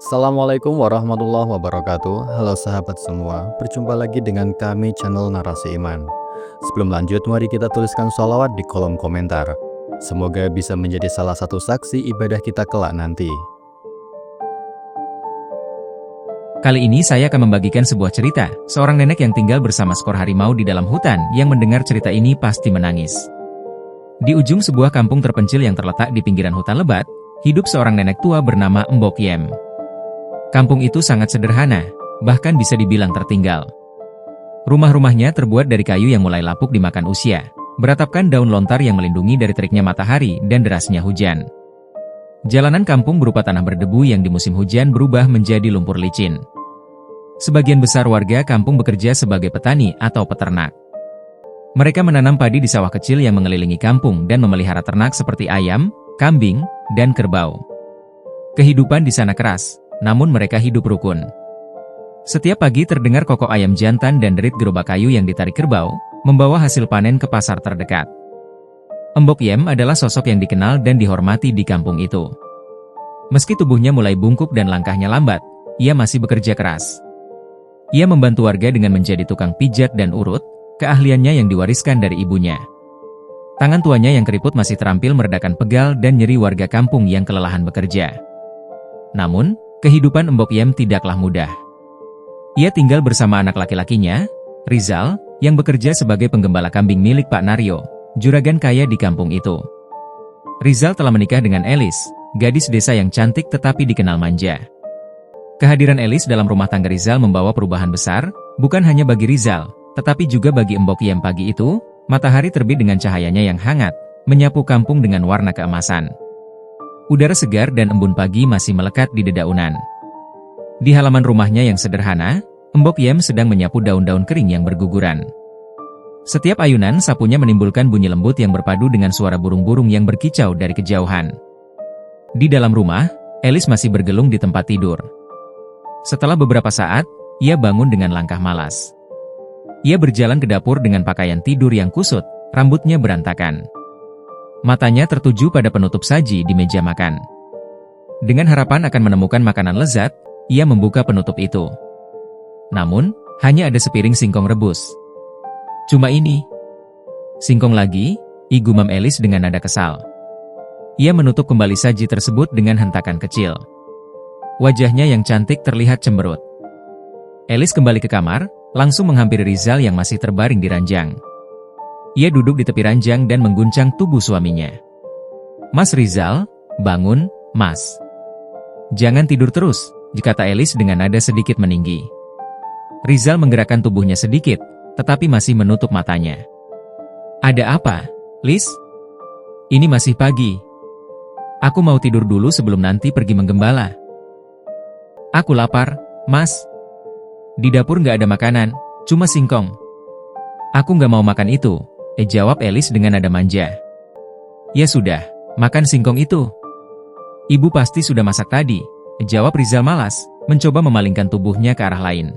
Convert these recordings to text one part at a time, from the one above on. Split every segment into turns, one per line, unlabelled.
Assalamualaikum warahmatullahi wabarakatuh. Halo sahabat semua, berjumpa lagi dengan kami channel Narasi Iman. Sebelum lanjut, mari kita tuliskan sholawat di kolom komentar. Semoga bisa menjadi salah satu saksi ibadah kita kelak nanti.
Kali ini saya akan membagikan sebuah cerita, seorang nenek yang tinggal bersama seekor harimau di dalam hutan yang mendengar cerita ini pasti menangis. Di ujung sebuah kampung terpencil yang terletak di pinggiran hutan lebat, hidup seorang nenek tua bernama Mbok Yem. Kampung itu sangat sederhana, bahkan bisa dibilang tertinggal. Rumah-rumahnya terbuat dari kayu yang mulai lapuk dimakan usia, beratapkan daun lontar yang melindungi dari teriknya matahari dan derasnya hujan. Jalanan kampung berupa tanah berdebu yang di musim hujan berubah menjadi lumpur licin. Sebagian besar warga kampung bekerja sebagai petani atau peternak. Mereka menanam padi di sawah kecil yang mengelilingi kampung dan memelihara ternak seperti ayam, kambing, dan kerbau. Kehidupan di sana keras, namun mereka hidup rukun. Setiap pagi terdengar kokok ayam jantan dan derit gerobak kayu yang ditarik kerbau, membawa hasil panen ke pasar terdekat. Mbok Yem adalah sosok yang dikenal dan dihormati di kampung itu. Meski tubuhnya mulai bungkuk dan langkahnya lambat, ia masih bekerja keras. Ia membantu warga dengan menjadi tukang pijat dan urut, keahliannya yang diwariskan dari ibunya. Tangan tuanya yang keriput masih terampil meredakan pegal dan nyeri warga kampung yang kelelahan bekerja. Namun, kehidupan Mbok Yem tidaklah mudah. Ia tinggal bersama anak laki-lakinya, Rizal, yang bekerja sebagai penggembala kambing milik Pak Naryo, juragan kaya di kampung itu. Rizal telah menikah dengan Elis, gadis desa yang cantik tetapi dikenal manja. Kehadiran Elis dalam rumah tangga Rizal membawa perubahan besar, bukan hanya bagi Rizal, tetapi juga bagi Mbok Yem. Pagi itu, matahari terbit dengan cahayanya yang hangat, menyapu kampung dengan warna keemasan. Udara segar dan embun pagi masih melekat di dedaunan. Di halaman rumahnya yang sederhana, Mbok Yem sedang menyapu daun-daun kering yang berguguran. Setiap ayunan sapunya menimbulkan bunyi lembut yang berpadu dengan suara burung-burung yang berkicau dari kejauhan. Di dalam rumah, Elis masih bergelung di tempat tidur. Setelah beberapa saat, ia bangun dengan langkah malas. Ia berjalan ke dapur dengan pakaian tidur yang kusut, rambutnya berantakan. Matanya tertuju pada penutup saji di meja makan. Dengan harapan akan menemukan makanan lezat, ia membuka penutup itu. Namun, hanya ada sepiring singkong rebus. Cuma ini. Singkong lagi, igumam Elis dengan nada kesal. Ia menutup kembali saji tersebut dengan hentakan kecil. Wajahnya yang cantik terlihat cemberut. Elis kembali ke kamar, langsung menghampiri Rizal yang masih terbaring di ranjang. Ia duduk di tepi ranjang dan mengguncang tubuh suaminya. "Mas Rizal, bangun, Mas. Jangan tidur terus," kata Elis dengan nada sedikit meninggi. Rizal menggerakkan tubuhnya sedikit, tetapi masih menutup matanya. "Ada apa, Lis? Ini masih pagi. Aku mau tidur dulu sebelum nanti pergi menggembala." "Aku lapar, Mas. Di dapur nggak ada makanan, cuma singkong." "Aku nggak mau makan itu," jawab Elis dengan nada manja. "Ya sudah, makan singkong itu. Ibu pasti sudah masak tadi," jawab Rizal malas, mencoba memalingkan tubuhnya ke arah lain.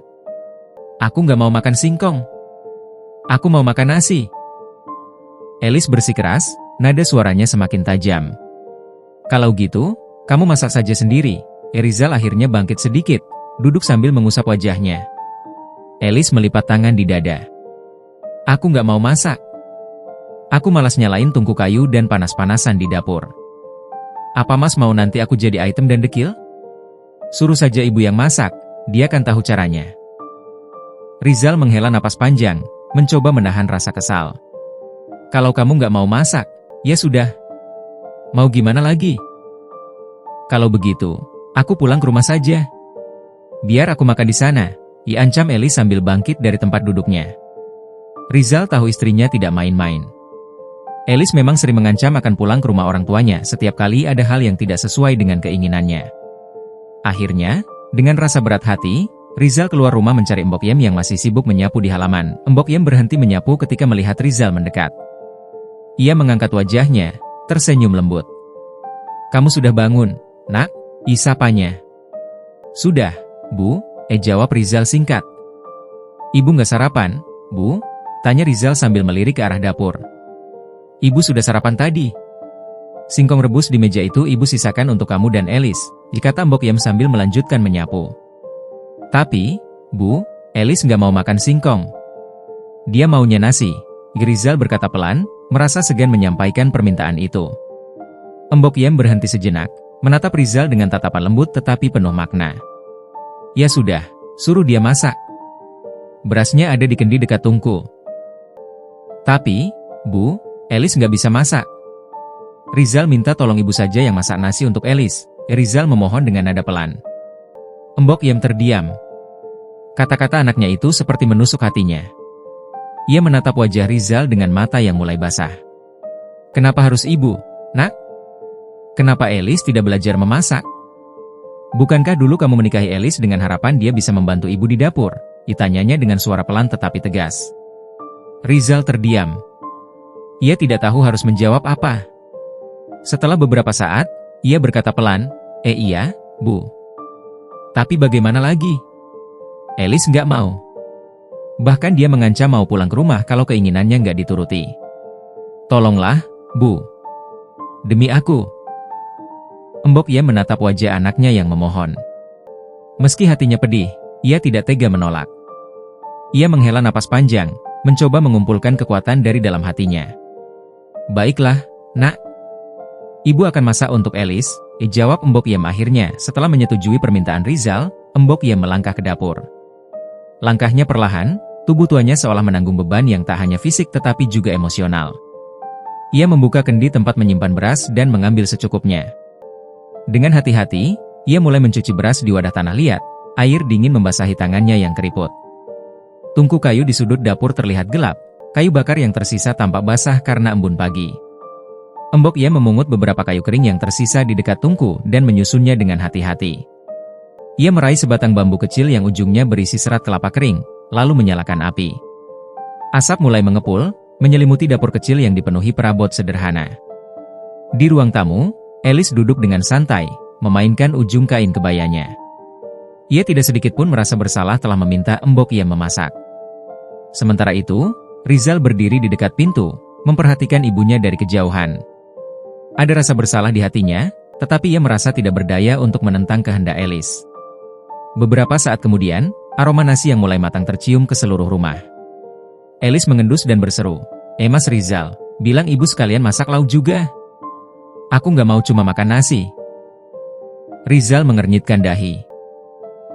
"Aku nggak mau makan singkong. Aku mau makan nasi." Elis bersikeras, nada suaranya semakin tajam. "Kalau gitu, kamu masak saja sendiri." Rizal akhirnya bangkit sedikit, duduk sambil mengusap wajahnya. Elis melipat tangan di dada. "Aku nggak mau masak. Aku malas nyalain tungku kayu dan panas-panasan di dapur. Apa Mas mau nanti aku jadi item dan dekil? Suruh saja ibu yang masak, dia kan tahu caranya." Rizal menghela napas panjang, mencoba menahan rasa kesal. "Kalau kamu nggak mau masak, ya sudah. Mau gimana lagi? Kalau begitu, aku pulang ke rumah saja. Biar aku makan di sana," ancam Elis sambil bangkit dari tempat duduknya. Rizal tahu istrinya tidak main-main. Elis memang sering mengancam akan pulang ke rumah orang tuanya setiap kali ada hal yang tidak sesuai dengan keinginannya. Akhirnya, dengan rasa berat hati, Rizal keluar rumah mencari Mbok Yem yang masih sibuk menyapu di halaman. Mbok Yem berhenti menyapu ketika melihat Rizal mendekat. Ia mengangkat wajahnya, tersenyum lembut. "Kamu sudah bangun, Nak?" sapanya. "Sudah, Bu," jawab Rizal singkat. "Ibu nggak sarapan, Bu?" tanya Rizal sambil melirik ke arah dapur. "Ibu sudah sarapan tadi. Singkong rebus di meja itu ibu sisakan untuk kamu dan Elis," kata Mbok Yem sambil melanjutkan menyapu. Tapi, Bu, Elis nggak mau makan singkong. Dia maunya nasi, Rizal berkata pelan, merasa segan menyampaikan permintaan itu. Mbok Yem berhenti sejenak, menatap Rizal dengan tatapan lembut tetapi penuh makna. Ya sudah, suruh dia masak. Berasnya ada di kendi dekat tungku. Tapi, Bu, Elis nggak bisa masak. Rizal minta tolong ibu saja yang masak nasi untuk Elis. Rizal memohon dengan nada pelan. Mbok Yem terdiam. Kata-kata anaknya itu seperti menusuk hatinya. Ia menatap wajah Rizal dengan mata yang mulai basah. Kenapa harus ibu, Nak? Kenapa Elis tidak belajar memasak? Bukankah dulu kamu menikahi Elis dengan harapan dia bisa membantu ibu di dapur? Ditanyanya dengan suara pelan tetapi tegas. Rizal terdiam. Ia tidak tahu harus menjawab apa. Setelah beberapa saat, ia berkata pelan, iya, Bu. Tapi bagaimana lagi? Elis nggak mau. Bahkan dia mengancam mau pulang ke rumah kalau keinginannya nggak dituruti. Tolonglah, Bu. Demi aku. Mbok Yem menatap wajah anaknya yang memohon. Meski hatinya pedih, ia tidak tega menolak. Ia menghela napas panjang, mencoba mengumpulkan kekuatan dari dalam hatinya. Baiklah, Nak. Ibu akan masak untuk Elis, jawab Mbok Yem akhirnya. Setelah menyetujui permintaan Rizal, Mbok Yem melangkah ke dapur. Langkahnya perlahan, tubuh tuanya seolah menanggung beban yang tak hanya fisik tetapi juga emosional. Ia membuka kendi tempat menyimpan beras dan mengambil secukupnya. Dengan hati-hati, ia mulai mencuci beras di wadah tanah liat. Air dingin membasahi tangannya yang keriput. Tungku kayu di sudut dapur terlihat gelap, kayu bakar yang tersisa tampak basah karena embun pagi. Mbok Yem memungut beberapa kayu kering yang tersisa di dekat tungku dan menyusunnya dengan hati-hati. Ia meraih sebatang bambu kecil yang ujungnya berisi serat kelapa kering, lalu menyalakan api. Asap mulai mengepul, menyelimuti dapur kecil yang dipenuhi perabot sederhana. Di ruang tamu, Elis duduk dengan santai, memainkan ujung kain kebayanya. Ia tidak sedikit pun merasa bersalah telah meminta Mbok Yem memasak. Sementara itu, Rizal berdiri di dekat pintu, memperhatikan ibunya dari kejauhan. Ada rasa bersalah di hatinya, tetapi ia merasa tidak berdaya untuk menentang kehendak Elis. Beberapa saat kemudian, aroma nasi yang mulai matang tercium ke seluruh rumah. Elis mengendus dan berseru, Mas Rizal, bilang ibu sekalian masak lauk juga. Aku nggak mau cuma makan nasi. Rizal mengernyitkan dahi.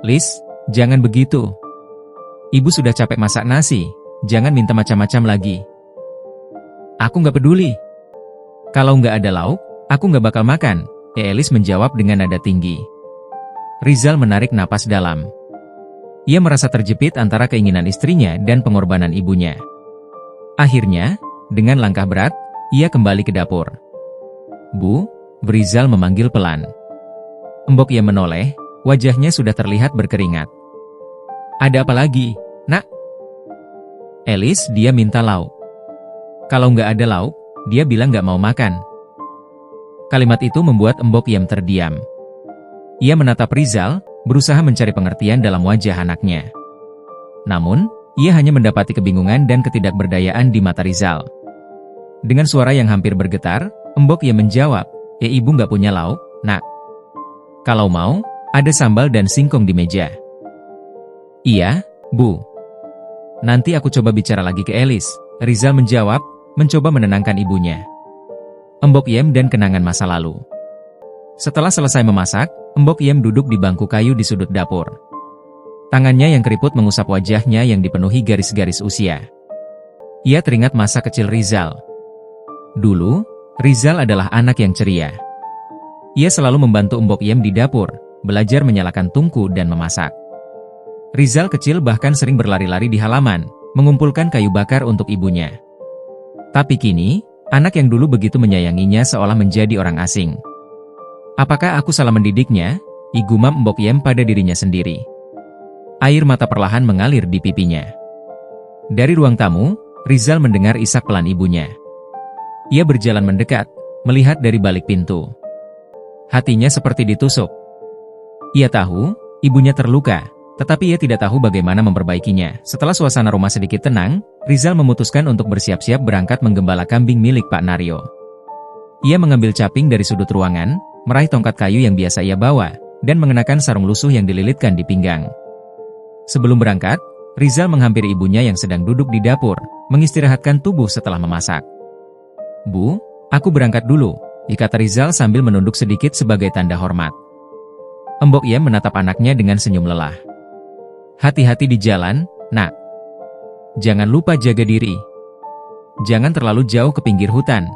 Lis, jangan begitu. Ibu sudah capek masak nasi, jangan minta macam-macam lagi. Aku nggak peduli. Kalau nggak ada lauk, aku nggak bakal makan, Elis menjawab dengan nada tinggi. Rizal menarik napas dalam. Ia merasa terjepit antara keinginan istrinya dan pengorbanan ibunya. Akhirnya, dengan langkah berat, ia kembali ke dapur. Bu, Rizal memanggil pelan. Mbok Yem menoleh, wajahnya sudah terlihat berkeringat. Ada apa lagi, Nak? Elis, dia minta lauk. Kalau nggak ada lauk, dia bilang nggak mau makan. Kalimat itu membuat Mbok Yem terdiam. Ia menatap Rizal, berusaha mencari pengertian dalam wajah anaknya. Namun, ia hanya mendapati kebingungan dan ketidakberdayaan di mata Rizal. Dengan suara yang hampir bergetar, Mbok Yem menjawab, ibu nggak punya lauk, Nak. Kalau mau, ada sambal dan singkong di meja. Iya, Bu. Nanti aku coba bicara lagi ke Elis, Rizal menjawab, mencoba menenangkan ibunya. Mbok Yem dan kenangan masa lalu. Setelah selesai memasak, Mbok Yem duduk di bangku kayu di sudut dapur. Tangannya yang keriput mengusap wajahnya yang dipenuhi garis-garis usia. Ia teringat masa kecil Rizal. Dulu, Rizal adalah anak yang ceria. Ia selalu membantu Mbok Yem di dapur, belajar menyalakan tungku dan memasak. Rizal kecil bahkan sering berlari-lari di halaman, mengumpulkan kayu bakar untuk ibunya. Tapi kini, anak yang dulu begitu menyayanginya seolah menjadi orang asing. Apakah aku salah mendidiknya? Igumam Mbok Yem pada dirinya sendiri. Air mata perlahan mengalir di pipinya. Dari ruang tamu, Rizal mendengar isak pelan ibunya. Ia berjalan mendekat, melihat dari balik pintu. Hatinya seperti ditusuk. Ia tahu, ibunya terluka, tetapi ia tidak tahu bagaimana memperbaikinya. Setelah suasana rumah sedikit tenang, Rizal memutuskan untuk bersiap-siap berangkat menggembala kambing milik Pak Naryo. Ia mengambil caping dari sudut ruangan, meraih tongkat kayu yang biasa ia bawa, dan mengenakan sarung lusuh yang dililitkan di pinggang. Sebelum berangkat, Rizal menghampiri ibunya yang sedang duduk di dapur, mengistirahatkan tubuh setelah memasak. "Bu, aku berangkat dulu," kata Rizal sambil menunduk sedikit sebagai tanda hormat. Mbok Iem menatap anaknya dengan senyum lelah. "Hati-hati di jalan, nak. Jangan lupa jaga diri. Jangan terlalu jauh ke pinggir hutan."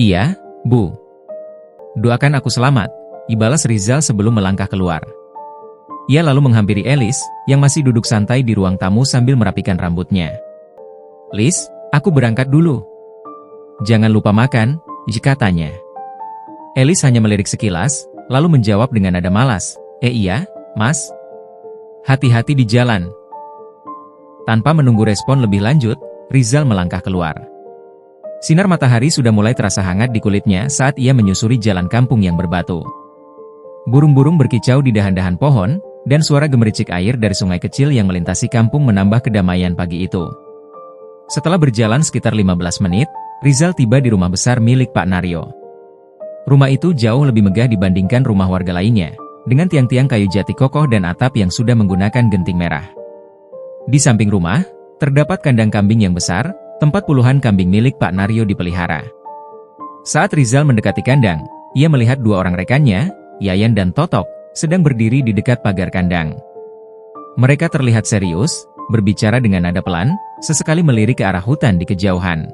"Iya, Bu. Doakan aku selamat," balas Rizal sebelum melangkah keluar. Ia lalu menghampiri Elis, yang masih duduk santai di ruang tamu sambil merapikan rambutnya. "Lis, aku berangkat dulu. Jangan lupa makan," katanya. Elis hanya melirik sekilas, lalu menjawab dengan nada malas, "Iya, Mas. Hati-hati di jalan." Tanpa menunggu respon lebih lanjut, Rizal melangkah keluar. Sinar matahari sudah mulai terasa hangat di kulitnya saat ia menyusuri jalan kampung yang berbatu. Burung-burung berkicau di dahan-dahan pohon, dan suara gemericik air dari sungai kecil yang melintasi kampung menambah kedamaian pagi itu. Setelah berjalan sekitar 15 menit, Rizal tiba di rumah besar milik Pak Naryo. Rumah itu jauh lebih megah dibandingkan rumah warga lainnya, dengan tiang-tiang kayu jati kokoh dan atap yang sudah menggunakan genting merah. Di samping rumah, terdapat kandang kambing yang besar, tempat puluhan kambing milik Pak Naryo dipelihara. Saat Rizal mendekati kandang, ia melihat dua orang rekannya, Yayan dan Totok, sedang berdiri di dekat pagar kandang. Mereka terlihat serius, berbicara dengan nada pelan, sesekali melirik ke arah hutan di kejauhan.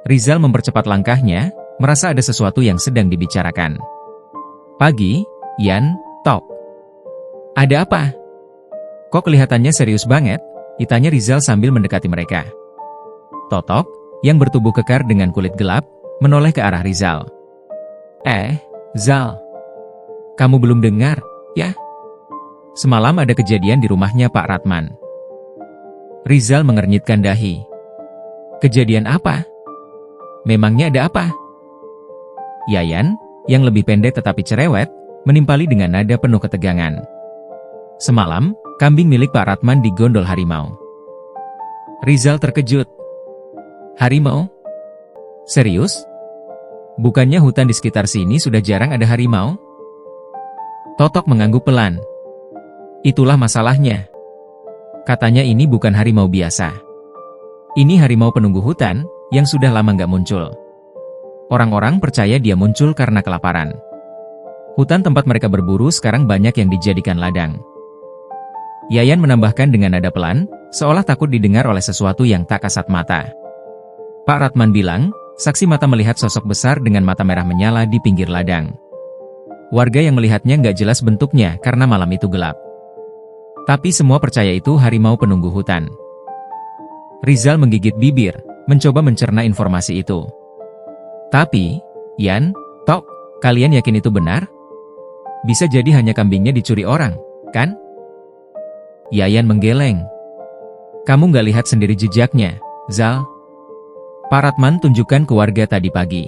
Rizal mempercepat langkahnya, merasa ada sesuatu yang sedang dibicarakan. "Pagi, Yan, Tok. Ada apa? Kok kelihatannya serius banget?" tanya Rizal sambil mendekati mereka. Totok, yang bertubuh kekar dengan kulit gelap, menoleh ke arah Rizal. Zal. Kamu belum dengar, ya? Semalam ada kejadian di rumahnya Pak Ratman." Rizal mengernyitkan dahi. "Kejadian apa? Memangnya ada apa?" Yayan, yang lebih pendek tetapi cerewet, menimpali dengan nada penuh ketegangan. "Semalam, kambing milik Pak Ratman digondol harimau." Rizal terkejut. "Harimau? Serius? Bukannya hutan di sekitar sini sudah jarang ada harimau?" Totok mengangguk pelan. "Itulah masalahnya. Katanya ini bukan harimau biasa. Ini harimau penunggu hutan, yang sudah lama nggak muncul. Orang-orang percaya dia muncul karena kelaparan. Hutan tempat mereka berburu sekarang banyak yang dijadikan ladang." Yayan menambahkan dengan nada pelan, seolah takut didengar oleh sesuatu yang tak kasat mata. "Pak Ratman bilang, saksi mata melihat sosok besar dengan mata merah menyala di pinggir ladang. Warga yang melihatnya nggak jelas bentuknya karena malam itu gelap. Tapi semua percaya itu harimau penunggu hutan." Rizal menggigit bibir, mencoba mencerna informasi itu. "Tapi, Yan, Tok, kalian yakin itu benar? Bisa jadi hanya kambingnya dicuri orang, kan?" Yayan menggeleng. "Kamu nggak lihat sendiri jejaknya, Zal? Pak Ratman tunjukkan ke warga tadi pagi.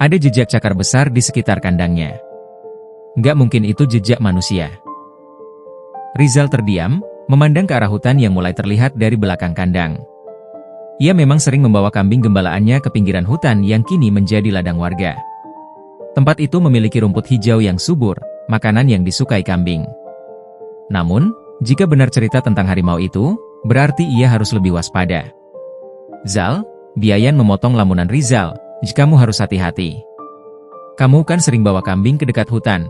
Ada jejak cakar besar di sekitar kandangnya. Nggak mungkin itu jejak manusia." Rizal terdiam, memandang ke arah hutan yang mulai terlihat dari belakang kandang. Ia memang sering membawa kambing gembalaannya ke pinggiran hutan yang kini menjadi ladang warga. Tempat itu memiliki rumput hijau yang subur, makanan yang disukai kambing. Namun, jika benar cerita tentang harimau itu, berarti ia harus lebih waspada. "Zal," Yayan memotong lamunan Rizal, "kamu harus hati-hati. Kamu kan sering bawa kambing ke dekat hutan.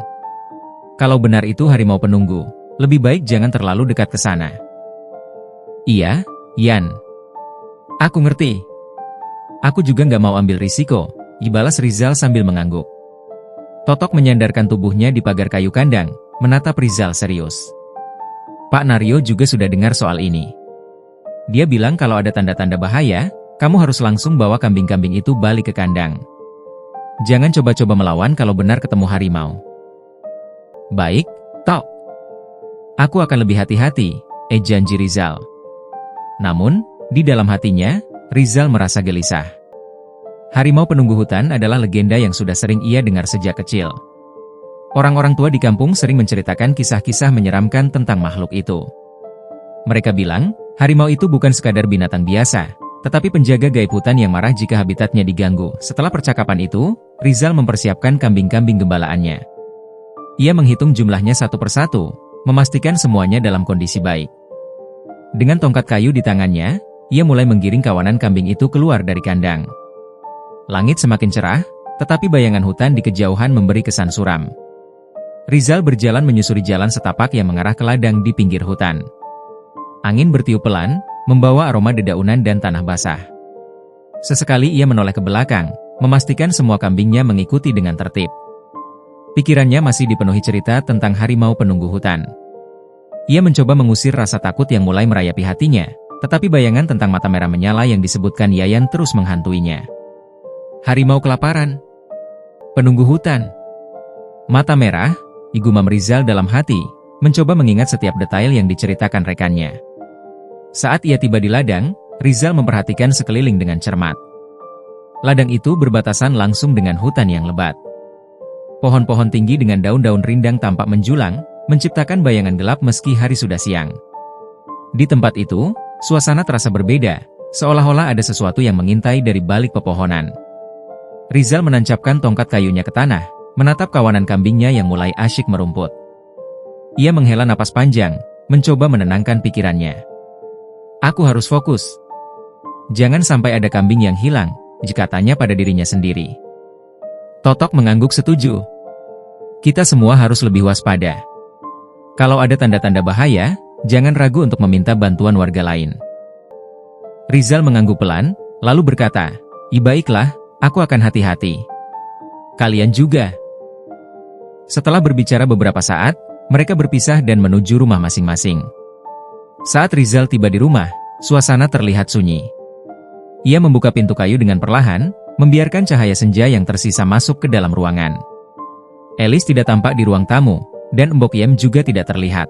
Kalau benar itu harimau penunggu, lebih baik jangan terlalu dekat ke sana." "Iya, Yan. Aku ngerti. Aku juga nggak mau ambil risiko," balas Rizal sambil mengangguk. Totok menyandarkan tubuhnya di pagar kayu kandang, menatap Rizal serius. "Pak Naryo juga sudah dengar soal ini. Dia bilang kalau ada tanda-tanda bahaya, kamu harus langsung bawa kambing-kambing itu balik ke kandang. Jangan coba-coba melawan kalau benar ketemu harimau." "Baik, Tok. Aku akan lebih hati-hati," janji Rizal. Namun, di dalam hatinya, Rizal merasa gelisah. Harimau penunggu hutan adalah legenda yang sudah sering ia dengar sejak kecil. Orang-orang tua di kampung sering menceritakan kisah-kisah menyeramkan tentang makhluk itu. Mereka bilang, harimau itu bukan sekadar binatang biasa, tetapi penjaga gaib hutan yang marah jika habitatnya diganggu. Setelah percakapan itu, Rizal mempersiapkan kambing-kambing gembalaannya. Ia menghitung jumlahnya satu persatu, memastikan semuanya dalam kondisi baik. Dengan tongkat kayu di tangannya, ia mulai menggiring kawanan kambing itu keluar dari kandang. Langit semakin cerah, tetapi bayangan hutan di kejauhan memberi kesan suram. Rizal berjalan menyusuri jalan setapak yang mengarah ke ladang di pinggir hutan. Angin bertiup pelan, membawa aroma dedaunan dan tanah basah. Sesekali ia menoleh ke belakang, memastikan semua kambingnya mengikuti dengan tertib. Pikirannya masih dipenuhi cerita tentang harimau penunggu hutan. Ia mencoba mengusir rasa takut yang mulai merayapi hatinya, tetapi bayangan tentang mata merah menyala yang disebutkan Yayan terus menghantuinya. Harimau kelaparan. Penunggu hutan. Mata merah, igumam Rizal dalam hati, mencoba mengingat setiap detail yang diceritakan rekannya. Saat ia tiba di ladang, Rizal memperhatikan sekeliling dengan cermat. Ladang itu berbatasan langsung dengan hutan yang lebat. Pohon-pohon tinggi dengan daun-daun rindang tampak menjulang, menciptakan bayangan gelap meski hari sudah siang. Di tempat itu, suasana terasa berbeda, seolah-olah ada sesuatu yang mengintai dari balik pepohonan. Rizal menancapkan tongkat kayunya ke tanah, menatap kawanan kambingnya yang mulai asyik merumput. Ia menghela napas panjang, mencoba menenangkan pikirannya. Aku harus fokus. Jangan sampai ada kambing yang hilang, jika tanya pada dirinya sendiri. Totok mengangguk setuju. Kita semua harus lebih waspada. Kalau ada tanda-tanda bahaya, jangan ragu untuk meminta bantuan warga lain. Rizal mengangguk pelan, lalu berkata, baiklah, aku akan hati-hati. Kalian juga. Setelah berbicara beberapa saat, mereka berpisah dan menuju rumah masing-masing. Saat Rizal tiba di rumah, suasana terlihat sunyi. Ia membuka pintu kayu dengan perlahan, membiarkan cahaya senja yang tersisa masuk ke dalam ruangan. Elis tidak tampak di ruang tamu, dan Mbok Yem juga tidak terlihat.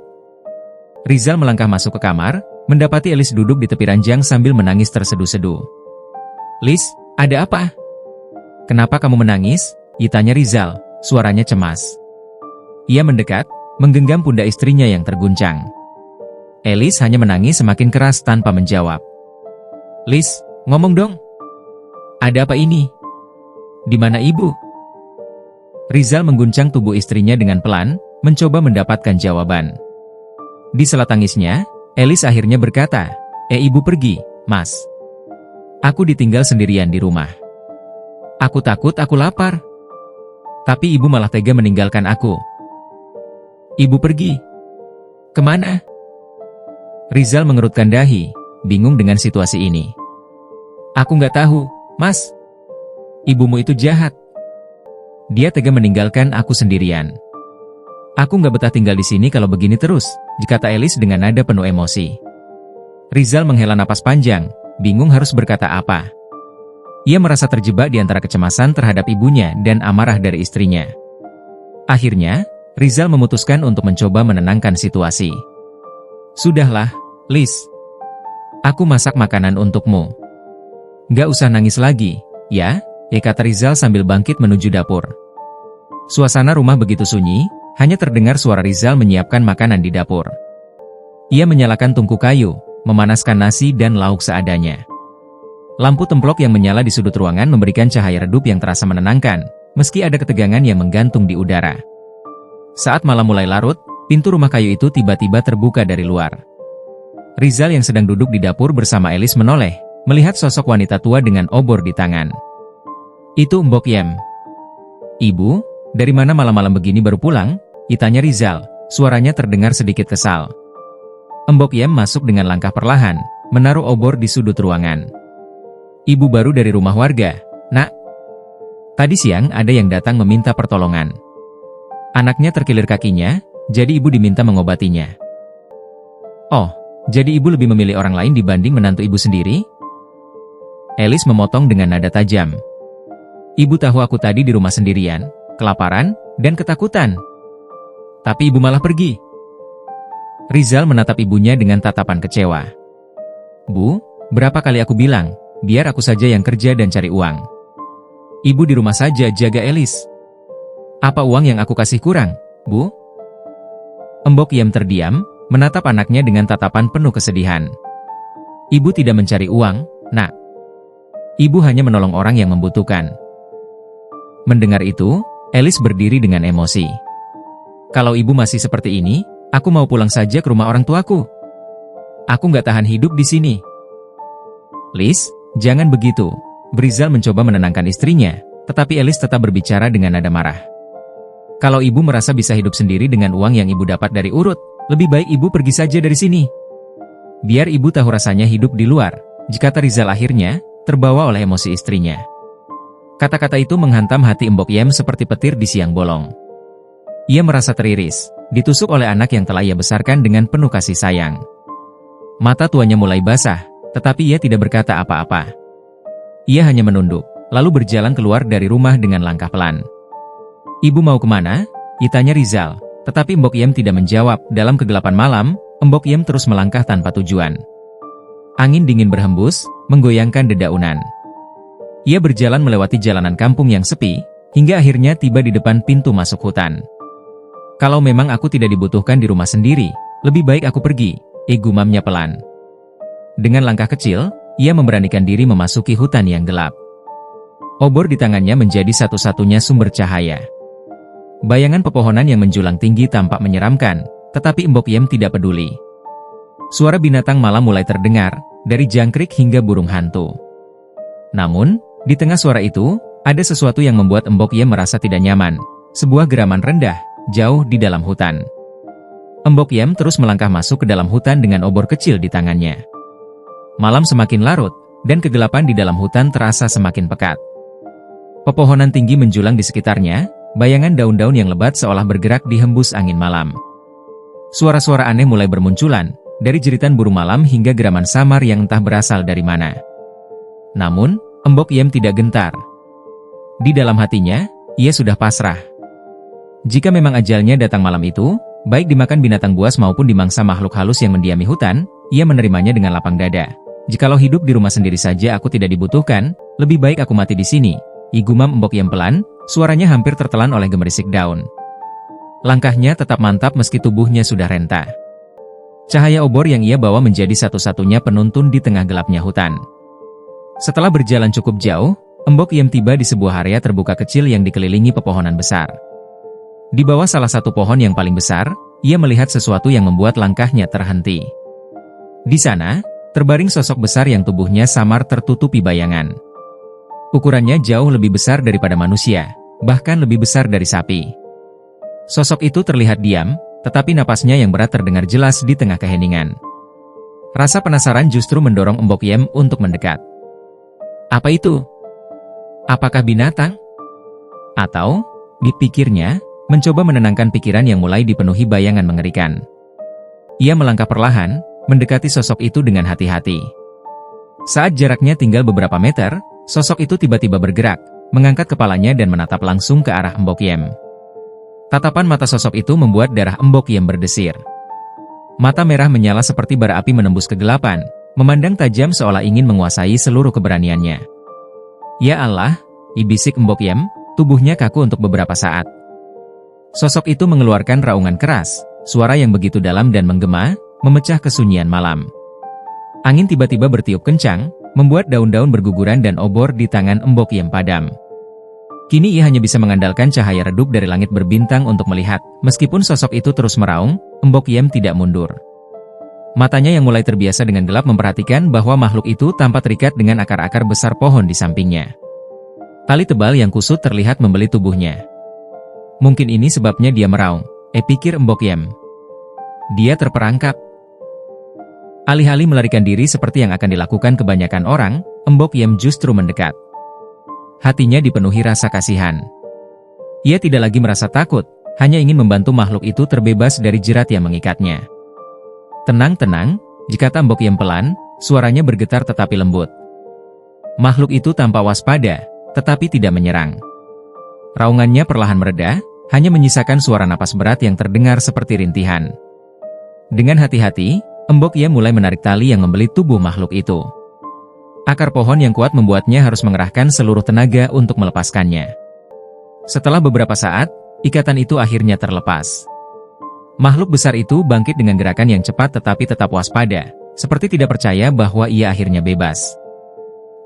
Rizal melangkah masuk ke kamar, mendapati Elis duduk di tepi ranjang sambil menangis terseduh-seduh. Lis, ada apa? Kenapa kamu menangis? Tanya Rizal, suaranya cemas. Ia mendekat, menggenggam pundak istrinya yang terguncang. Elis hanya menangis semakin keras tanpa menjawab. Lis, ngomong dong. Ada apa ini? Di mana ibu? Rizal mengguncang tubuh istrinya dengan pelan, mencoba mendapatkan jawaban. Di sela tangisnya, Elis akhirnya berkata, ibu pergi, Mas. Aku ditinggal sendirian di rumah. Aku takut aku lapar. Tapi ibu malah tega meninggalkan aku. Ibu pergi. Kemana? Rizal mengerutkan dahi, bingung dengan situasi ini. Aku nggak tahu, Mas. Ibumu itu jahat. Dia tega meninggalkan aku sendirian. Aku nggak betah tinggal di sini kalau begini terus, kata Elis dengan nada penuh emosi. Rizal menghela napas panjang, bingung harus berkata apa. Ia merasa terjebak di antara kecemasan terhadap ibunya dan amarah dari istrinya. Akhirnya, Rizal memutuskan untuk mencoba menenangkan situasi. Sudahlah, Lis. Aku masak makanan untukmu. Nggak usah nangis lagi, ya, kata Rizal sambil bangkit menuju dapur. Suasana rumah begitu sunyi, hanya terdengar suara Rizal menyiapkan makanan di dapur. Ia menyalakan tungku kayu, memanaskan nasi dan lauk seadanya. Lampu templok yang menyala di sudut ruangan memberikan cahaya redup yang terasa menenangkan, meski ada ketegangan yang menggantung di udara. Saat malam mulai larut, pintu rumah kayu itu tiba-tiba terbuka dari luar. Rizal yang sedang duduk di dapur bersama Elis menoleh, melihat sosok wanita tua dengan obor di tangan. Itu Mbok Yem. Ibu, dari mana malam-malam begini baru pulang? Tanya Rizal, suaranya terdengar sedikit kesal. Mbok Yem masuk dengan langkah perlahan, menaruh obor di sudut ruangan. Ibu baru dari rumah warga, Nak. Tadi siang ada yang datang meminta pertolongan. Anaknya terkilir kakinya, jadi ibu diminta mengobatinya. Oh, jadi ibu lebih memilih orang lain dibanding menantu ibu sendiri? Elis memotong dengan nada tajam. Ibu tahu aku tadi di rumah sendirian, kelaparan, dan ketakutan. Tapi ibu malah pergi. Rizal menatap ibunya dengan tatapan kecewa. Bu, berapa kali aku bilang, biar aku saja yang kerja dan cari uang. Ibu di rumah saja jaga Elis. Apa uang yang aku kasih kurang, Bu? Mbok Yem terdiam, menatap anaknya dengan tatapan penuh kesedihan. Ibu tidak mencari uang, Nak. Ibu hanya menolong orang yang membutuhkan. Mendengar itu, Elis berdiri dengan emosi. Kalau ibu masih seperti ini, aku mau pulang saja ke rumah orang tuaku. Aku nggak tahan hidup di sini. Lis, jangan begitu. Brizal mencoba menenangkan istrinya, tetapi Elis tetap berbicara dengan nada marah. Kalau ibu merasa bisa hidup sendiri dengan uang yang ibu dapat dari urut, lebih baik ibu pergi saja dari sini. Biar ibu tahu rasanya hidup di luar, kata Rizal akhirnya, terbawa oleh emosi istrinya. Kata-kata itu menghantam hati Mbok Yem seperti petir di siang bolong. Ia merasa teriris, ditusuk oleh anak yang telah ia besarkan dengan penuh kasih sayang. Mata tuanya mulai basah, tetapi ia tidak berkata apa-apa. Ia hanya menunduk, lalu berjalan keluar dari rumah dengan langkah pelan. Ibu mau kemana? Tanya Rizal, tetapi Mbok Yem tidak menjawab. Dalam kegelapan malam, Mbok Yem terus melangkah tanpa tujuan. Angin dingin berhembus, menggoyangkan dedaunan. Ia berjalan melewati jalanan kampung yang sepi, hingga akhirnya tiba di depan pintu masuk hutan. Kalau memang aku tidak dibutuhkan di rumah sendiri, lebih baik aku pergi, gumamnya pelan. Dengan langkah kecil, ia memberanikan diri memasuki hutan yang gelap. Obor di tangannya menjadi satu-satunya sumber cahaya. Bayangan pepohonan yang menjulang tinggi tampak menyeramkan, tetapi Mbok Yem tidak peduli. Suara binatang malam mulai terdengar, dari jangkrik hingga burung hantu. Namun, di tengah suara itu, ada sesuatu yang membuat Mbok Yem merasa tidak nyaman, sebuah geraman rendah, jauh di dalam hutan. Mbok Yem terus melangkah masuk ke dalam hutan dengan obor kecil di tangannya. Malam semakin larut, dan kegelapan di dalam hutan terasa semakin pekat. Pepohonan tinggi menjulang di sekitarnya, bayangan daun-daun yang lebat seolah bergerak di hembus angin malam. Suara-suara aneh mulai bermunculan, dari jeritan burung malam hingga geraman samar yang entah berasal dari mana. Namun, Mbok Yem tidak gentar. Di dalam hatinya, ia sudah pasrah. Jika memang ajalnya datang malam itu, baik dimakan binatang buas maupun dimangsa makhluk halus yang mendiami hutan, ia menerimanya dengan lapang dada. Jikalau hidup di rumah sendiri saja aku tidak dibutuhkan, lebih baik aku mati di sini, gumam Mbok Yem pelan, suaranya hampir tertelan oleh gemerisik daun. Langkahnya tetap mantap meski tubuhnya sudah renta. Cahaya obor yang ia bawa menjadi satu-satunya penuntun di tengah gelapnya hutan. Setelah berjalan cukup jauh, Mbok Yem tiba di sebuah area terbuka kecil yang dikelilingi pepohonan besar. Di bawah salah satu pohon yang paling besar, ia melihat sesuatu yang membuat langkahnya terhenti. Di sana, terbaring sosok besar yang tubuhnya samar tertutupi bayangan. Ukurannya jauh lebih besar daripada manusia, bahkan lebih besar dari sapi. Sosok itu terlihat diam, tetapi napasnya yang berat terdengar jelas di tengah keheningan. Rasa penasaran justru mendorong Mbok Yem untuk mendekat. Apa itu? Apakah binatang? Atau, dipikirnya, mencoba menenangkan pikiran yang mulai dipenuhi bayangan mengerikan. Ia melangkah perlahan, mendekati sosok itu dengan hati-hati. Saat jaraknya tinggal beberapa meter, sosok itu tiba-tiba bergerak, mengangkat kepalanya dan menatap langsung ke arah Mbok Yem. Tatapan mata sosok itu membuat darah Mbok Yem berdesir. Mata merah menyala seperti bara api menembus kegelapan, memandang tajam seolah ingin menguasai seluruh keberaniannya. Ya Allah, bisik Mbok Yem, tubuhnya kaku untuk beberapa saat. Sosok itu mengeluarkan raungan keras, suara yang begitu dalam dan menggema, memecah kesunyian malam. Angin tiba-tiba bertiup kencang, membuat daun-daun berguguran dan obor di tangan Mbok Yem padam. Kini ia hanya bisa mengandalkan cahaya redup dari langit berbintang untuk melihat. Meskipun sosok itu terus meraung, Mbok Yem tidak mundur. Matanya yang mulai terbiasa dengan gelap memperhatikan bahwa makhluk itu tampak terikat dengan akar-akar besar pohon di sampingnya. Tali tebal yang kusut terlihat membeli tubuhnya. Mungkin ini sebabnya dia meraung, pikir Mbok Yem. Dia terperangkap. Alih-alih melarikan diri seperti yang akan dilakukan kebanyakan orang, Mbok Yem justru mendekat. Hatinya dipenuhi rasa kasihan. Ia tidak lagi merasa takut, hanya ingin membantu makhluk itu terbebas dari jerat yang mengikatnya. Tenang, kata Mbok Yem pelan, suaranya bergetar tetapi lembut. Makhluk itu tampak waspada, tetapi tidak menyerang. Raungannya perlahan mereda, hanya menyisakan suara napas berat yang terdengar seperti rintihan. Dengan hati-hati, Mbok Yem mulai menarik tali yang membeli tubuh makhluk itu. Akar pohon yang kuat membuatnya harus mengerahkan seluruh tenaga untuk melepaskannya. Setelah beberapa saat, ikatan itu akhirnya terlepas. Makhluk besar itu bangkit dengan gerakan yang cepat tetapi tetap waspada, seperti tidak percaya bahwa ia akhirnya bebas.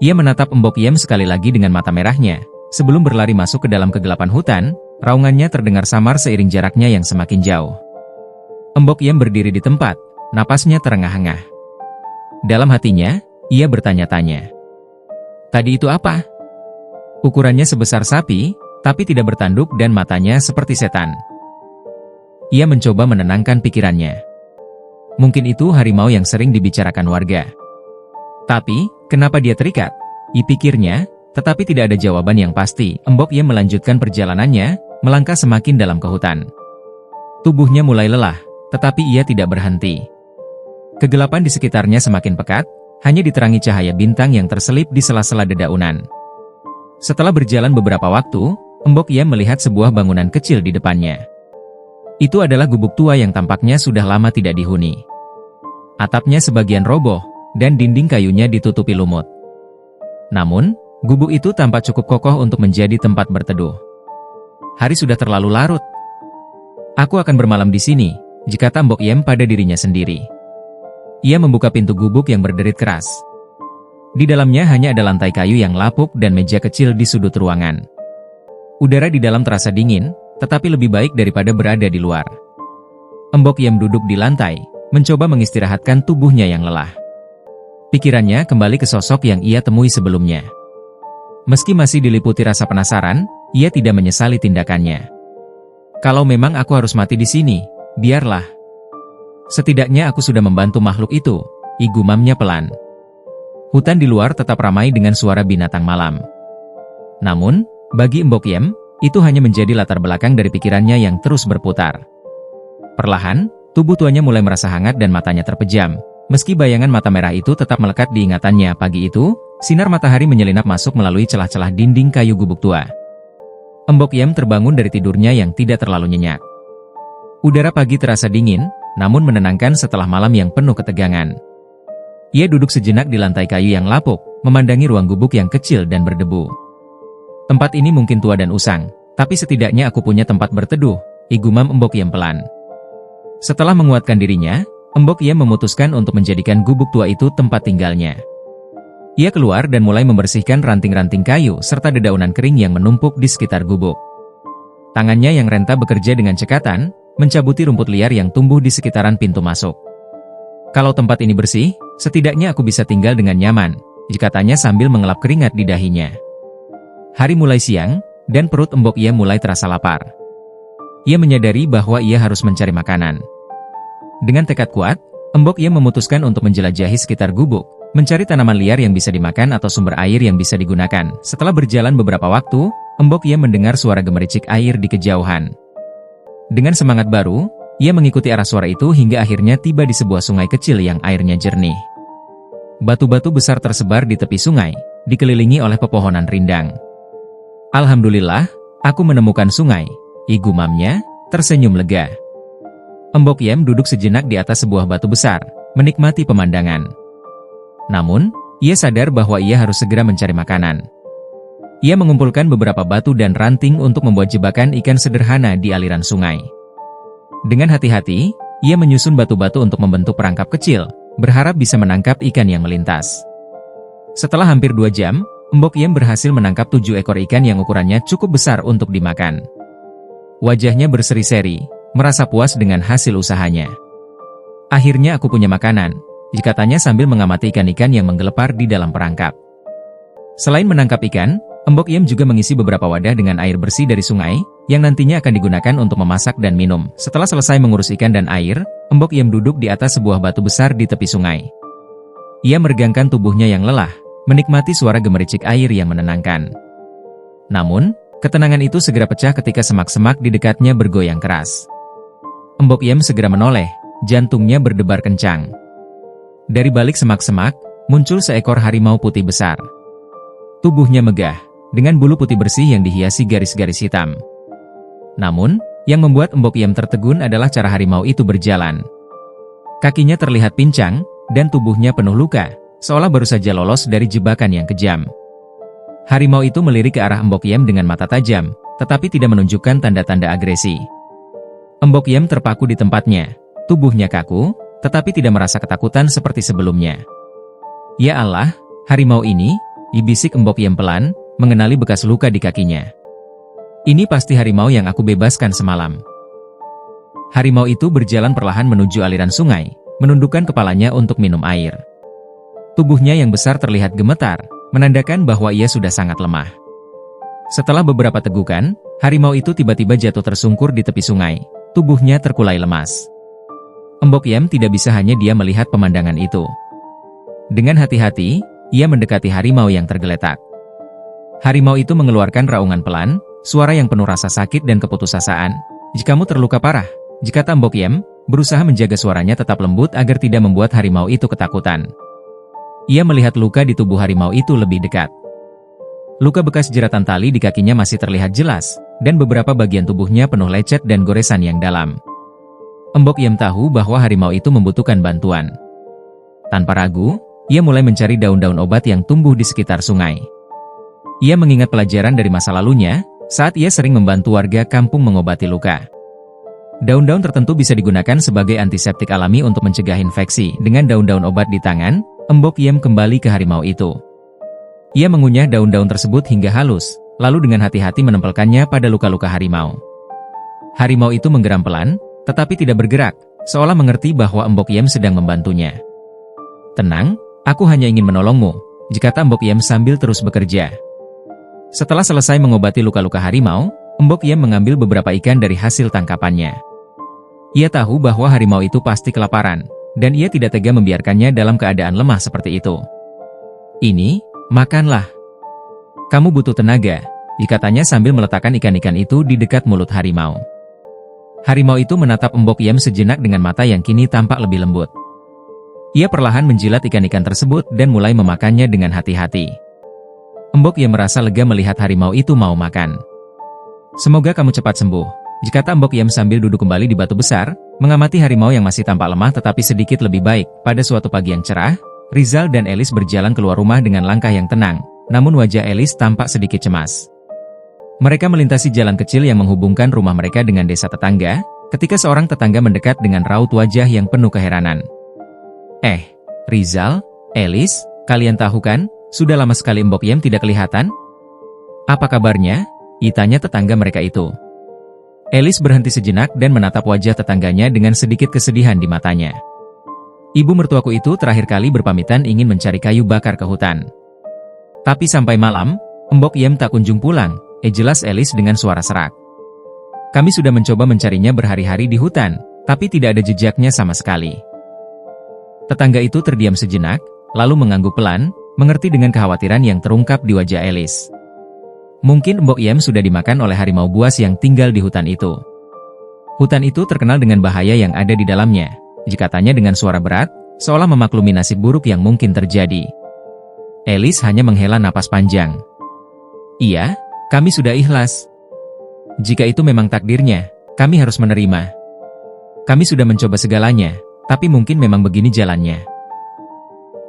Ia menatap Mbok Yem sekali lagi dengan mata merahnya, sebelum berlari masuk ke dalam kegelapan hutan, Raungannya terdengar samar seiring jaraknya yang semakin jauh. Embok Yem berdiri di tempat, napasnya terengah-engah. Dalam hatinya, ia bertanya-tanya. Tadi itu apa? Ukurannya sebesar sapi, tapi tidak bertanduk dan matanya seperti setan. Ia mencoba menenangkan pikirannya. Mungkin itu harimau yang sering dibicarakan warga. Tapi, kenapa dia terikat? Dipikirnya, tetapi tidak ada jawaban yang pasti. Embok Yem melanjutkan perjalanannya, melangkah semakin dalam ke hutan. Tubuhnya mulai lelah, tetapi ia tidak berhenti. Kegelapan di sekitarnya semakin pekat, hanya diterangi cahaya bintang yang terselip di sela-sela dedaunan. Setelah berjalan beberapa waktu, Embok Yem melihat sebuah bangunan kecil di depannya. Itu adalah gubuk tua yang tampaknya sudah lama tidak dihuni. Atapnya sebagian roboh, dan dinding kayunya ditutupi lumut. Namun, gubuk itu tampak cukup kokoh untuk menjadi tempat berteduh. Hari sudah terlalu larut. Aku akan bermalam di sini, kata Embok Yem pada dirinya sendiri. Ia membuka pintu gubuk yang berderit keras. Di dalamnya hanya ada lantai kayu yang lapuk dan meja kecil di sudut ruangan. Udara di dalam terasa dingin, tetapi lebih baik daripada berada di luar. Embok Yem duduk di lantai, mencoba mengistirahatkan tubuhnya yang lelah. Pikirannya kembali ke sosok yang ia temui sebelumnya. Meski masih diliputi rasa penasaran, ia tidak menyesali tindakannya. Kalau memang aku harus mati di sini, biarlah. Setidaknya aku sudah membantu makhluk itu, gumamnya pelan. Hutan di luar tetap ramai dengan suara binatang malam. Namun, bagi Embok Yem, itu hanya menjadi latar belakang dari pikirannya yang terus berputar. Perlahan, tubuh tuanya mulai merasa hangat dan matanya terpejam. Meski bayangan mata merah itu tetap melekat di ingatannya, pagi itu, sinar matahari menyelinap masuk melalui celah-celah dinding kayu gubuk tua. Embok Yem terbangun dari tidurnya yang tidak terlalu nyenyak. Udara pagi terasa dingin, namun menenangkan setelah malam yang penuh ketegangan. Ia duduk sejenak di lantai kayu yang lapuk, memandangi ruang gubuk yang kecil dan berdebu. Tempat ini mungkin tua dan usang, tapi setidaknya aku punya tempat berteduh, gumam Embok Yem pelan. Setelah menguatkan dirinya, Embok Yem memutuskan untuk menjadikan gubuk tua itu tempat tinggalnya. Ia keluar dan mulai membersihkan ranting-ranting kayu serta dedaunan kering yang menumpuk di sekitar gubuk. Tangannya yang renta bekerja dengan cekatan, mencabuti rumput liar yang tumbuh di sekitaran pintu masuk. Kalau tempat ini bersih, setidaknya aku bisa tinggal dengan nyaman, katanya sambil mengelap keringat di dahinya. Hari mulai siang, dan perut Embok Yem mulai terasa lapar. Ia menyadari bahwa ia harus mencari makanan. Dengan tekad kuat, Embok Yem memutuskan untuk menjelajahi sekitar gubuk, mencari tanaman liar yang bisa dimakan atau sumber air yang bisa digunakan. Setelah berjalan beberapa waktu, Embok Yem mendengar suara gemericik air di kejauhan. Dengan semangat baru, ia mengikuti arah suara itu hingga akhirnya tiba di sebuah sungai kecil yang airnya jernih. Batu-batu besar tersebar di tepi sungai, dikelilingi oleh pepohonan rindang. Alhamdulillah, aku menemukan sungai, gumamnya, tersenyum lega. Embok Yem duduk sejenak di atas sebuah batu besar, menikmati pemandangan. Namun, ia sadar bahwa ia harus segera mencari makanan. Ia mengumpulkan beberapa batu dan ranting untuk membuat jebakan ikan sederhana di aliran sungai. Dengan hati-hati, ia menyusun batu-batu untuk membentuk perangkap kecil, berharap bisa menangkap ikan yang melintas. Setelah hampir 2 jam, Embok Yem berhasil menangkap 7 ekor ikan yang ukurannya cukup besar untuk dimakan. Wajahnya berseri-seri, merasa puas dengan hasil usahanya. Akhirnya aku punya makanan, katanya sambil mengamati ikan-ikan yang menggelepar di dalam perangkap. Selain menangkap ikan, Embok Yem juga mengisi beberapa wadah dengan air bersih dari sungai, yang nantinya akan digunakan untuk memasak dan minum. Setelah selesai mengurus ikan dan air, Embok Yem duduk di atas sebuah batu besar di tepi sungai. Ia meregangkan tubuhnya yang lelah, menikmati suara gemericik air yang menenangkan. Namun, ketenangan itu segera pecah ketika semak-semak di dekatnya bergoyang keras. Embok Yem segera menoleh, jantungnya berdebar kencang. Dari balik semak-semak, muncul seekor harimau putih besar. Tubuhnya megah, dengan bulu putih bersih yang dihiasi garis-garis hitam. Namun, yang membuat Embok Yem tertegun adalah cara harimau itu berjalan. Kakinya terlihat pincang, dan tubuhnya penuh luka, seolah baru saja lolos dari jebakan yang kejam. Harimau itu melirik ke arah Embok Yem dengan mata tajam, tetapi tidak menunjukkan tanda-tanda agresi. Embok Yem terpaku di tempatnya, tubuhnya kaku, tetapi tidak merasa ketakutan seperti sebelumnya. Ya Allah, harimau ini, bisik Embok Yem pelan, mengenali bekas luka di kakinya. Ini pasti harimau yang aku bebaskan semalam. Harimau itu berjalan perlahan menuju aliran sungai, menundukkan kepalanya untuk minum air. Tubuhnya yang besar terlihat gemetar, menandakan bahwa ia sudah sangat lemah. Setelah beberapa tegukan, harimau itu tiba-tiba jatuh tersungkur di tepi sungai. Tubuhnya terkulai lemas. Mbok Yem tidak bisa hanya dia melihat pemandangan itu. Dengan hati-hati, ia mendekati harimau yang tergeletak. Harimau itu mengeluarkan raungan pelan, suara yang penuh rasa sakit dan keputusasaan. "Jikamu terluka parah," kata Mbok Yem, berusaha menjaga suaranya tetap lembut agar tidak membuat harimau itu ketakutan. Ia melihat luka di tubuh harimau itu lebih dekat. Luka bekas jeratan tali di kakinya masih terlihat jelas, dan beberapa bagian tubuhnya penuh lecet dan goresan yang dalam. Mbok Yem tahu bahwa harimau itu membutuhkan bantuan. Tanpa ragu, ia mulai mencari daun-daun obat yang tumbuh di sekitar sungai. Ia mengingat pelajaran dari masa lalunya, saat ia sering membantu warga kampung mengobati luka. Daun-daun tertentu bisa digunakan sebagai antiseptik alami untuk mencegah infeksi. Dengan daun-daun obat di tangan, Mbok Yem kembali ke harimau itu. Ia mengunyah daun-daun tersebut hingga halus, lalu dengan hati-hati menempelkannya pada luka-luka harimau. Harimau itu menggeram pelan, tetapi tidak bergerak, seolah mengerti bahwa Mbok Yem sedang membantunya. "Tenang, aku hanya ingin menolongmu," kata Mbok Yem sambil terus bekerja. Setelah selesai mengobati luka-luka harimau, Mbok Yem mengambil beberapa ikan dari hasil tangkapannya. Ia tahu bahwa harimau itu pasti kelaparan, dan ia tidak tega membiarkannya dalam keadaan lemah seperti itu. "Ini, makanlah. Kamu butuh tenaga," katanya sambil meletakkan ikan-ikan itu di dekat mulut harimau. Harimau itu menatap Mbok Yem sejenak dengan mata yang kini tampak lebih lembut. Ia perlahan menjilat ikan-ikan tersebut dan mulai memakannya dengan hati-hati. Mbok Yem merasa lega melihat harimau itu mau makan. "Semoga kamu cepat sembuh," kata Mbok Yem sambil duduk kembali di batu besar, mengamati harimau yang masih tampak lemah tetapi sedikit lebih baik. Pada suatu pagi yang cerah, Rizal dan Elis berjalan keluar rumah dengan langkah yang tenang, namun wajah Elis tampak sedikit cemas. Mereka melintasi jalan kecil yang menghubungkan rumah mereka dengan desa tetangga, ketika seorang tetangga mendekat dengan raut wajah yang penuh keheranan. Rizal, Elis, kalian tahu kan? Sudah lama sekali Mbok Yem tidak kelihatan. Apa kabarnya?" tanya tetangga mereka itu. Elis berhenti sejenak dan menatap wajah tetangganya dengan sedikit kesedihan di matanya. "Ibu mertuaku itu terakhir kali berpamitan ingin mencari kayu bakar ke hutan. Tapi sampai malam, Mbok Yem tak kunjung pulang," jelas Elis dengan suara serak. "Kami sudah mencoba mencarinya berhari-hari di hutan, tapi tidak ada jejaknya sama sekali." Tetangga itu terdiam sejenak, lalu mengangguk pelan, mengerti dengan kekhawatiran yang terungkap di wajah Elis. Mungkin Mbok Yem sudah dimakan oleh harimau buas yang tinggal di hutan itu. Hutan itu terkenal dengan bahaya yang ada di dalamnya, katanya dengan suara berat, seolah memaklumi nasib buruk yang mungkin terjadi. Elis hanya menghela napas panjang. "Iya, kami sudah ikhlas. Jika itu memang takdirnya, kami harus menerima. Kami sudah mencoba segalanya, tapi mungkin memang begini jalannya."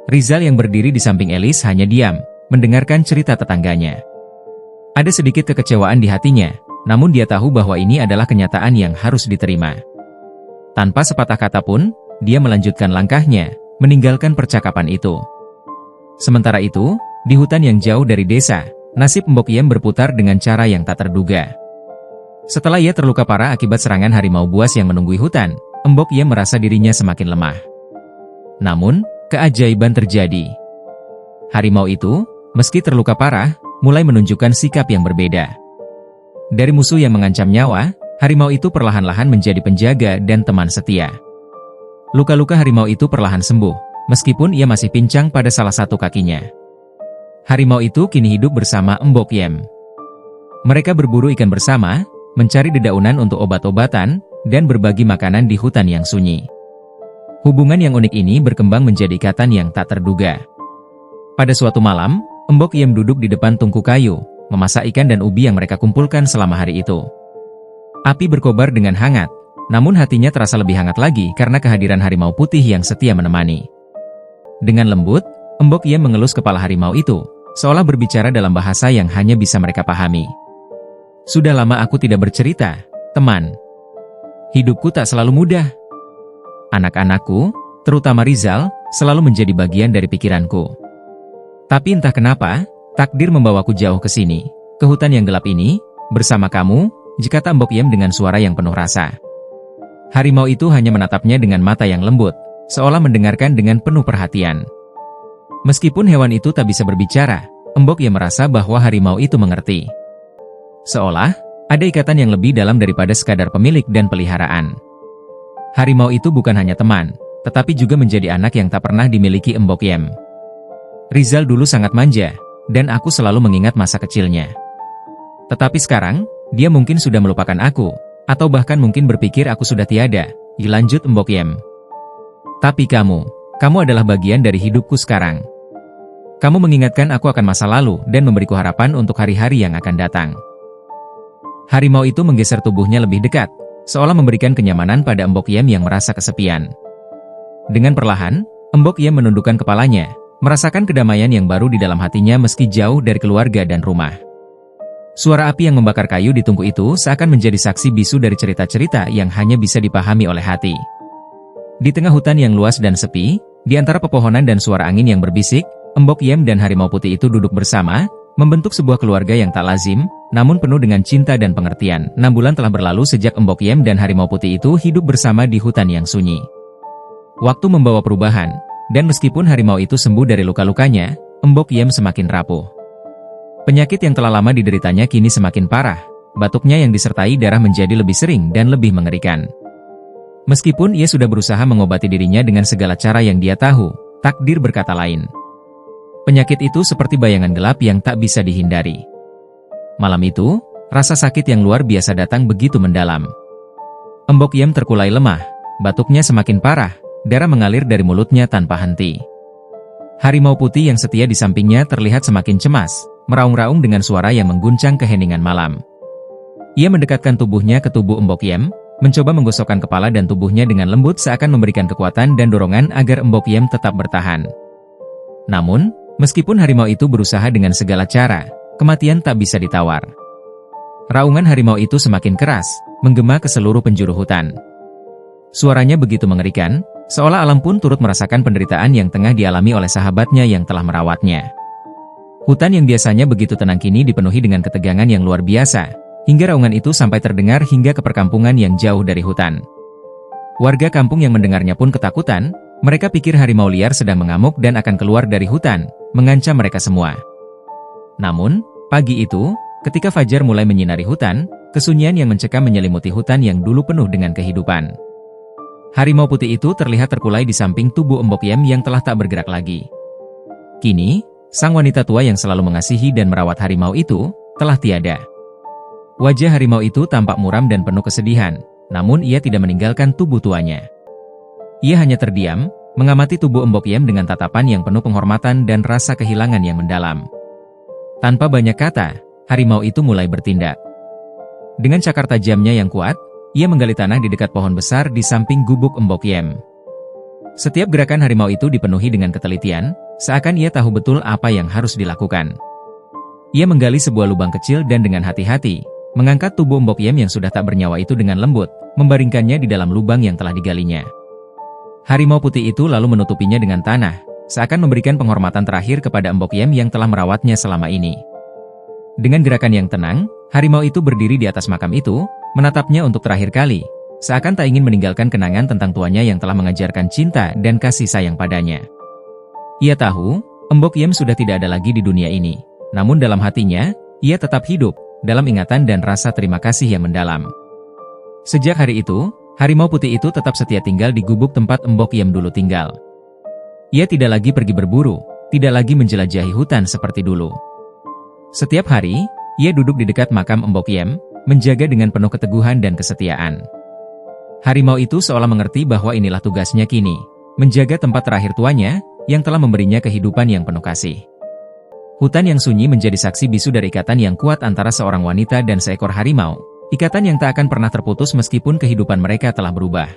Rizal yang berdiri di samping Elis hanya diam, mendengarkan cerita tetangganya. Ada sedikit kekecewaan di hatinya, namun dia tahu bahwa ini adalah kenyataan yang harus diterima. Tanpa sepatah kata pun, dia melanjutkan langkahnya, meninggalkan percakapan itu. Sementara itu, di hutan yang jauh dari desa, nasib Mbok Yem berputar dengan cara yang tak terduga. Setelah ia terluka parah akibat serangan harimau buas yang menunggui hutan, Mbok Yem merasa dirinya semakin lemah. Namun, keajaiban terjadi. Harimau itu, meski terluka parah, mulai menunjukkan sikap yang berbeda. Dari musuh yang mengancam nyawa, harimau itu perlahan-lahan menjadi penjaga dan teman setia. Luka-luka harimau itu perlahan sembuh, meskipun ia masih pincang pada salah satu kakinya. Harimau itu kini hidup bersama Mbok Yem. Mereka berburu ikan bersama, mencari dedaunan untuk obat-obatan, dan berbagi makanan di hutan yang sunyi. Hubungan yang unik ini berkembang menjadi ikatan yang tak terduga. Pada suatu malam, Mbok Yem duduk di depan tungku kayu, memasak ikan dan ubi yang mereka kumpulkan selama hari itu. Api berkobar dengan hangat, namun hatinya terasa lebih hangat lagi karena kehadiran harimau putih yang setia menemani. Dengan lembut, Mbok Yem mengelus kepala harimau itu, seolah berbicara dalam bahasa yang hanya bisa mereka pahami. "Sudah lama aku tidak bercerita, teman. Hidupku tak selalu mudah. Anak-anakku, terutama Rizal, selalu menjadi bagian dari pikiranku. Tapi entah kenapa, takdir membawaku jauh ke sini, ke hutan yang gelap ini, "Bersama kamu," kata Mbok Yem dengan suara yang penuh rasa. Harimau itu hanya menatapnya dengan mata yang lembut, seolah mendengarkan dengan penuh perhatian. Meskipun hewan itu tak bisa berbicara, Mbok Yem merasa bahwa harimau itu mengerti. Seolah ada ikatan yang lebih dalam daripada sekadar pemilik dan peliharaan. Harimau itu bukan hanya teman, tetapi juga menjadi anak yang tak pernah dimiliki Mbok Yem. "Rizal dulu sangat manja, dan aku selalu mengingat masa kecilnya. Tetapi sekarang, dia mungkin sudah melupakan aku, atau bahkan mungkin berpikir aku sudah tiada," lanjut Mbok Yem. "Tapi kamu adalah bagian dari hidupku sekarang. Kamu mengingatkan aku akan masa lalu dan memberiku harapan untuk hari-hari yang akan datang." Harimau itu menggeser tubuhnya lebih dekat, seolah memberikan kenyamanan pada Mbok Yem yang merasa kesepian. Dengan perlahan, Mbok Yem menundukkan kepalanya, merasakan kedamaian yang baru di dalam hatinya meski jauh dari keluarga dan rumah. Suara api yang membakar kayu di tungku itu seakan menjadi saksi bisu dari cerita-cerita yang hanya bisa dipahami oleh hati. Di tengah hutan yang luas dan sepi, di antara pepohonan dan suara angin yang berbisik, Mbok Yem dan harimau putih itu duduk bersama, membentuk sebuah keluarga yang tak lazim, namun penuh dengan cinta dan pengertian. 6 bulan telah berlalu sejak Mbok Yem dan harimau putih itu hidup bersama di hutan yang sunyi. Waktu membawa perubahan, dan meskipun harimau itu sembuh dari luka-lukanya, Mbok Yem semakin rapuh. Penyakit yang telah lama dideritanya kini semakin parah, batuknya yang disertai darah menjadi lebih sering dan lebih mengerikan. Meskipun ia sudah berusaha mengobati dirinya dengan segala cara yang dia tahu, takdir berkata lain. Penyakit itu seperti bayangan gelap yang tak bisa dihindari. Malam itu, rasa sakit yang luar biasa datang begitu mendalam. Mbok Yem terkulai lemah, batuknya semakin parah, darah mengalir dari mulutnya tanpa henti. Harimau putih yang setia di sampingnya terlihat semakin cemas, meraung-raung dengan suara yang mengguncang keheningan malam. Ia mendekatkan tubuhnya ke tubuh Mbok Yem, mencoba menggosokkan kepala dan tubuhnya dengan lembut seakan memberikan kekuatan dan dorongan agar Mbok Yem tetap bertahan. Namun, meskipun harimau itu berusaha dengan segala cara, kematian tak bisa ditawar. Raungan harimau itu semakin keras, menggema ke seluruh penjuru hutan. Suaranya begitu mengerikan, seolah alam pun turut merasakan penderitaan yang tengah dialami oleh sahabatnya yang telah merawatnya. Hutan yang biasanya begitu tenang kini dipenuhi dengan ketegangan yang luar biasa, hingga raungan itu sampai terdengar hingga ke perkampungan yang jauh dari hutan. Warga kampung yang mendengarnya pun ketakutan, mereka pikir harimau liar sedang mengamuk dan akan keluar dari hutan, mengancam mereka semua. Namun, pagi itu, ketika fajar mulai menyinari hutan, kesunyian yang mencekam menyelimuti hutan yang dulu penuh dengan kehidupan. Harimau putih itu terlihat terkulai di samping tubuh Mbok Yem yang telah tak bergerak lagi. Kini, sang wanita tua yang selalu mengasihi dan merawat harimau itu, telah tiada. Wajah harimau itu tampak muram dan penuh kesedihan, namun ia tidak meninggalkan tubuh tuanya. Ia hanya terdiam, mengamati tubuh Mbok Yem dengan tatapan yang penuh penghormatan dan rasa kehilangan yang mendalam. Tanpa banyak kata, harimau itu mulai bertindak. Dengan cakar tajamnya yang kuat, ia menggali tanah di dekat pohon besar di samping gubuk Mbok Yem. Setiap gerakan harimau itu dipenuhi dengan ketelitian, seakan ia tahu betul apa yang harus dilakukan. Ia menggali sebuah lubang kecil dan dengan hati-hati, mengangkat tubuh Mbok Yem yang sudah tak bernyawa itu dengan lembut, membaringkannya di dalam lubang yang telah digalinya. Harimau putih itu lalu menutupinya dengan tanah, seakan memberikan penghormatan terakhir kepada Mbok Yem yang telah merawatnya selama ini. Dengan gerakan yang tenang, harimau itu berdiri di atas makam itu, menatapnya untuk terakhir kali, seakan tak ingin meninggalkan kenangan tentang tuanya yang telah mengajarkan cinta dan kasih sayang padanya. Ia tahu, Mbok Yem sudah tidak ada lagi di dunia ini. Namun dalam hatinya, ia tetap hidup, dalam ingatan dan rasa terima kasih yang mendalam. Sejak hari itu, harimau putih itu tetap setia tinggal di gubuk tempat Mbok Yem dulu tinggal. Ia tidak lagi pergi berburu, tidak lagi menjelajahi hutan seperti dulu. Setiap hari, ia duduk di dekat makam Mbok Yem, menjaga dengan penuh keteguhan dan kesetiaan. Harimau itu seolah mengerti bahwa inilah tugasnya kini, menjaga tempat terakhir tuanya, yang telah memberinya kehidupan yang penuh kasih. Hutan yang sunyi menjadi saksi bisu dari ikatan yang kuat antara seorang wanita dan seekor harimau, ikatan yang tak akan pernah terputus meskipun kehidupan mereka telah berubah.